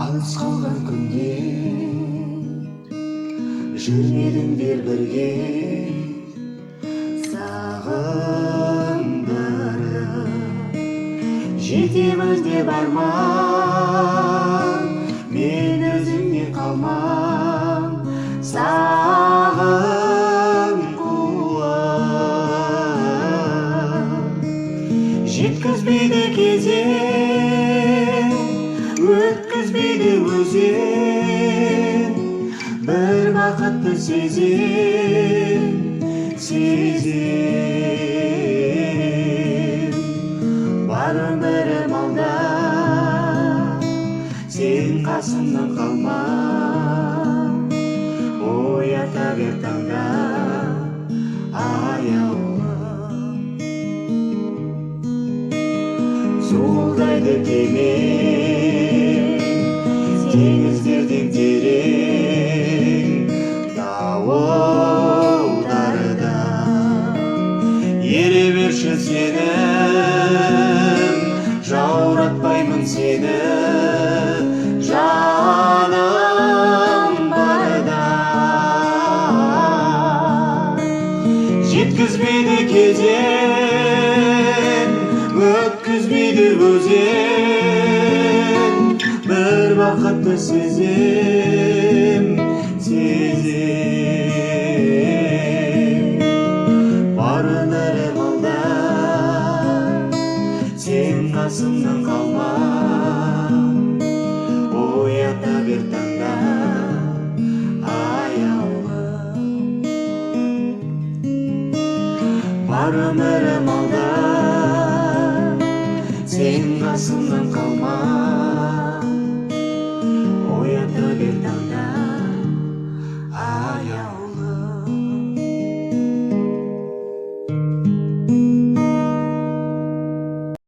алыс қалған күнде жүрмедіңдер бірге, сағындырып жетеміз деп арман, мен өзіңнен қалмам сағым қуып. Жеткізбейді кезең, өткізбейді өзен, бір бақытты сезем, бар өмірім алда, сен қасымнан қалма, оята бер таңда аяулым. Зуылдайды кеме теңіздерден терең, дауылдарда ере берші сенім, жауратпаймын сені жаным барда. Жеткізбейді кезең, өткізбейді өзен, бір бақытты сезем, бар өмірім алда, сен қасымнан қалма, оята бер таңда аяулым. Бар өмірім алда, сен қасымнан қалма,